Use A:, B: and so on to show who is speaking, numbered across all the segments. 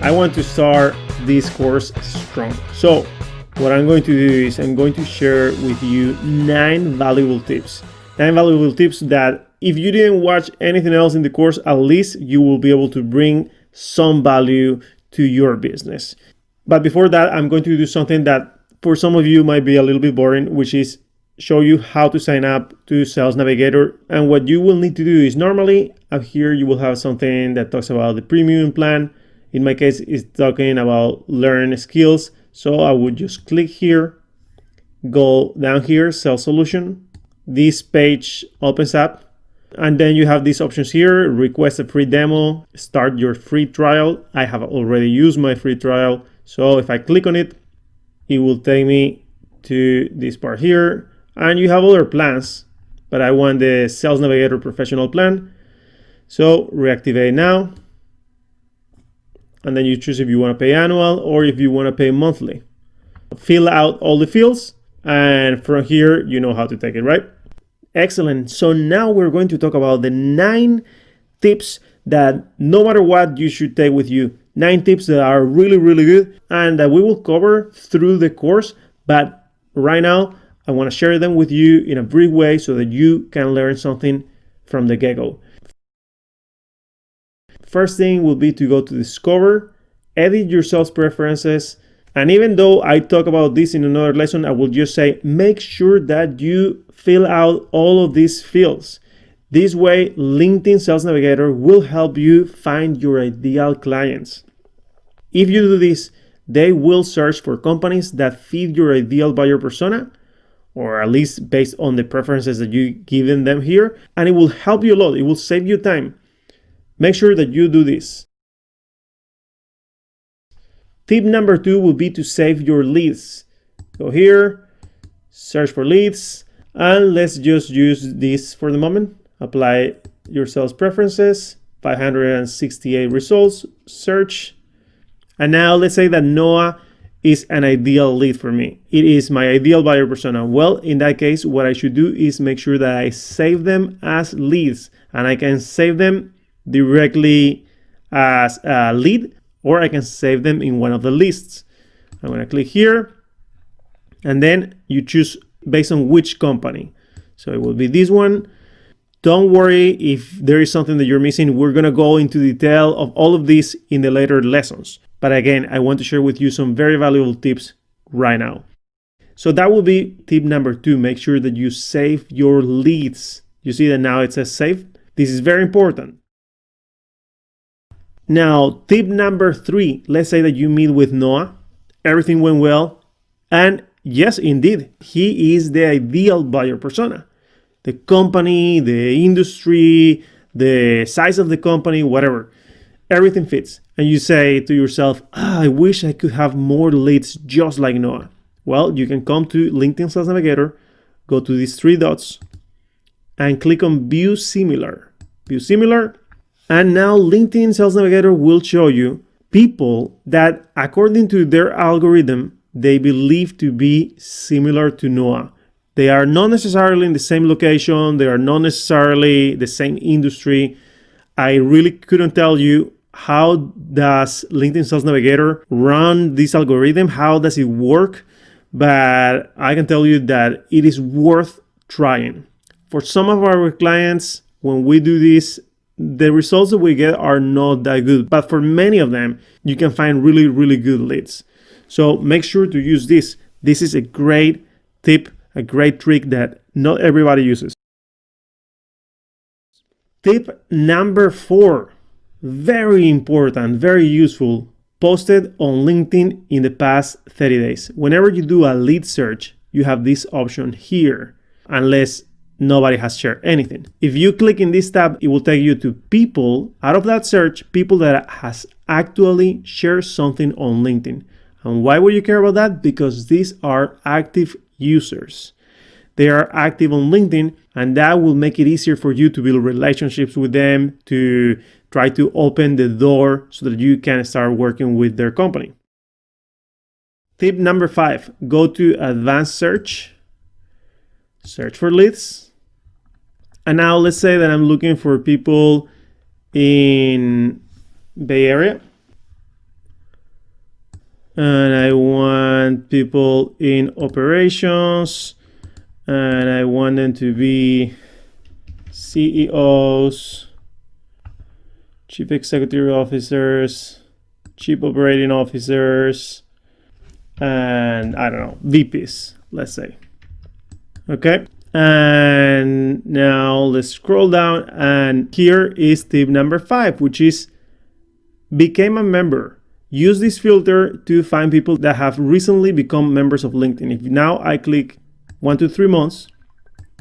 A: I want to start this course strong. So what I'm going to do is I'm going to share with you 9 valuable tips. 9 valuable tips that if you didn't watch anything else in the course, at least you will be able to bring some value to your business. But before that, I'm going to do something that for some of you might be a little bit boring, which is show you how to sign up to Sales Navigator. And what you will need to do is normally up here you will have something that talks about the premium plan. In my case, it's talking about learn skills. So I would just click here, go down here, Sales Solution. This page opens up. And then you have these options here, request a free demo, start your free trial. I have already used my free trial. So if I click on it, it will take me to this part here. And you have other plans, but I want the Sales Navigator Professional plan. So reactivate now. And then you choose if you want to pay annual or if you want to pay monthly. Fill out all the fields. And from here, you know how to take it, right? Excellent. So now we're going to talk about the 9 tips that no matter what you should take with you. 9 tips that are really, really good and that we will cover through the course. But right now, I want to share them with you in a brief way so that you can learn something from the get-go. First thing will be to go to Discover, edit your sales preferences. And even though I talk about this in another lesson, I will just say, make sure that you fill out all of these fields. This way, LinkedIn Sales Navigator will help you find your ideal clients. If you do this, they will search for companies that fit your ideal buyer persona, or at least based on the preferences that you given them here, and it will help you a lot. It will save you time. Make sure that you do this. Tip number 2 will be to save your leads. Go here, search for leads, and let's just use this for the moment. Apply your sales preferences, 568 results, search. And now let's say that Noah is an ideal lead for me. It is my ideal buyer persona. Well, in that case, what I should do is make sure that I save them as leads, and I can save them directly as a lead, or I can save them in one of the lists. I'm going to click here, and then you choose based on which company. So it will be this one. Don't worry if there is something that you're missing. We're going to go into detail of all of this in the later lessons. But again, I want to share with you some very valuable tips right now. So that will be tip number 2. Make sure that you save your leads. You see that now it says save. This is very important. Now, tip number 3, let's say that you meet with Noah, everything went well, and yes, indeed, he is the ideal buyer persona. The company, the industry, the size of the company, whatever, everything fits. And you say to yourself, I wish I could have more leads just like Noah. Well, you can come to LinkedIn Sales Navigator, go to these 3 dots, and click on View Similar. View Similar. And now LinkedIn Sales Navigator will show you people that, according to their algorithm, they believe to be similar to Noah. They are not necessarily in the same location. They are not necessarily the same industry. I really couldn't tell you how does LinkedIn Sales Navigator run this algorithm? How does it work? But I can tell you that it is worth trying. For some of our clients, when we do this, the results that we get are not that good, but for many of them, you can find really, really good leads. So make sure to use this. This is a great tip, a great trick that not everybody uses. Tip number 4, very important, very useful, posted on LinkedIn in the past 30 days. Whenever you do a lead search, you have this option here, unless nobody has shared anything. If you click in this tab, it will take you to people, out of that search, people that has actually shared something on LinkedIn. And why would you care about that? Because these are active users. They are active on LinkedIn, and that will make it easier for you to build relationships with them, to try to open the door so that you can start working with their company. Tip number 5, go to advanced search, search for leads. And now let's say that I'm looking for people in Bay Area. and I want people in operations, and I want them to be CEOs, chief executive officers, chief operating officers, and I don't know, VPs, let's say. Okay, and now let's scroll down, and here is tip number 5, which is became a member. Use this filter to find people that have recently become members of LinkedIn. If now I click 1 to 3 months,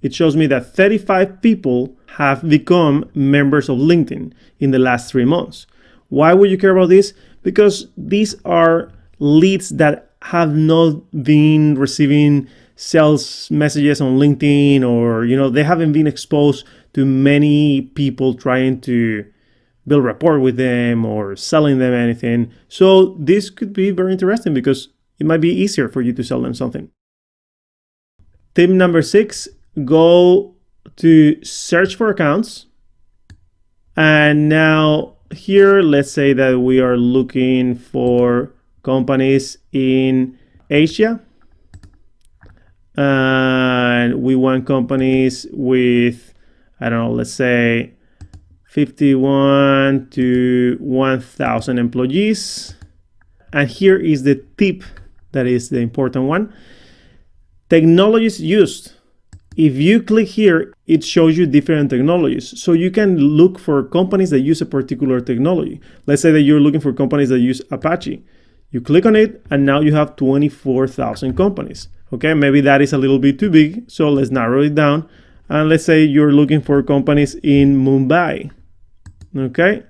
A: it shows me that 35 people have become members of LinkedIn in the last 3 months. Why would you care about this? Because these are leads that have not been receiving sales messages on LinkedIn, or they haven't been exposed to many people trying to build rapport with them or selling them anything. So this could be very interesting because it might be easier for you to sell them something. Tip number 6, go to search for accounts. And now here, let's say that we are looking for companies in Asia. And we want companies with, I don't know, let's say 51 to 1,000 employees. And here is the tip that is the important one. Technologies used. If you click here, it shows you different technologies. So you can look for companies that use a particular technology. Let's say that you're looking for companies that use Apache. You click on it, and now you have 24,000 companies. Okay, maybe that is a little bit too big, so let's narrow it down. And let's say you're looking for companies in Mumbai. Okay,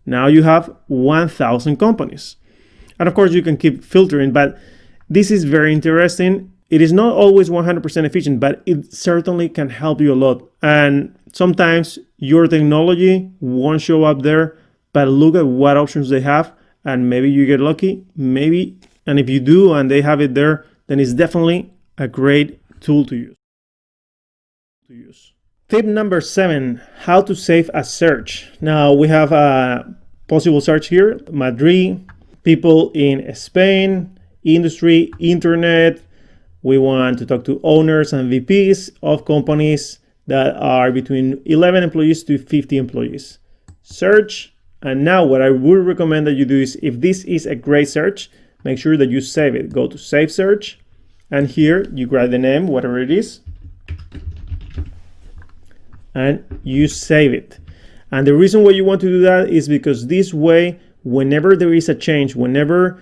A: now you have 1,000 companies. And of course, you can keep filtering, but this is very interesting. It is not always 100% efficient, but it certainly can help you a lot. And sometimes your technology won't show up there, but look at what options they have, and maybe you get lucky, maybe. And if you do and they have it there, then it's definitely a great tool to use. Tip number 7, how to save a search. Now we have a possible search here: Madrid, people in Spain, industry, internet. We want to talk to owners and VPs of companies that are between 11 employees to 50 employees. Search. And now what I would recommend that you do is, if this is a great search, make sure that you save it. Go to Save Search, and here you grab the name, whatever it is, and you save it. And the reason why you want to do that is because this way, whenever there is a change, whenever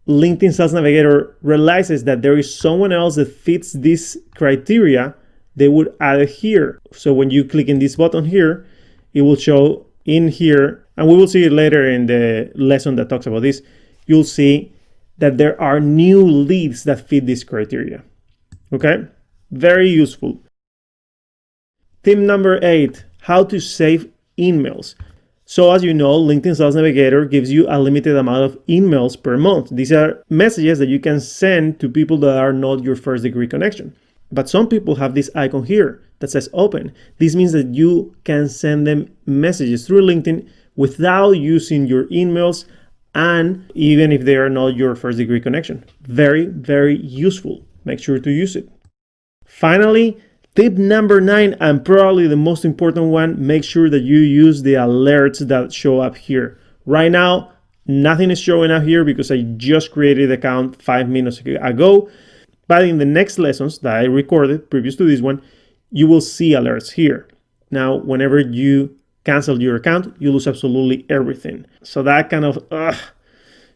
A: LinkedIn Sales Navigator realizes that there is someone else that fits this criteria, they would add it here. So when you click in this button here, it will show in here, and we will see it later in the lesson that talks about this. You'll see that there are new leads that fit this criteria. Okay, very useful. Tip number 8, how to save emails. So as you know, LinkedIn Sales Navigator gives you a limited amount of emails per month. These are messages that you can send to people that are not your first degree connection. But some people have this icon here that says open. This means that you can send them messages through LinkedIn without using your emails, and even if they are not your first degree connection. Very, very useful. Make sure to use it. Finally, tip number 9, and probably the most important one, make sure that you use the alerts that show up here. Right now, nothing is showing up here because I just created the account 5 minutes ago. But in the next lessons that I recorded previous to this one, you will see alerts here. Now, whenever you cancel your account, you lose absolutely everything. So that kind of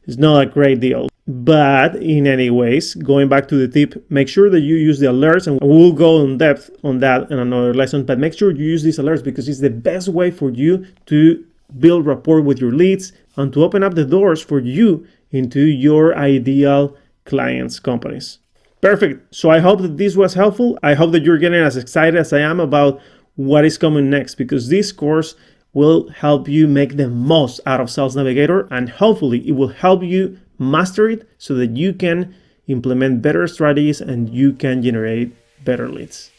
A: is not a great deal. But in any ways, going back to the tip, make sure that you use the alerts, and we'll go in depth on that in another lesson, but make sure you use these alerts because it's the best way for you to build rapport with your leads and to open up the doors for you into your ideal clients' companies. Perfect. So I hope that this was helpful. I hope that you're getting as excited as I am about what is coming next, because this course will help you make the most out of Sales Navigator, and hopefully it will help you master it so that you can implement better strategies and you can generate better leads.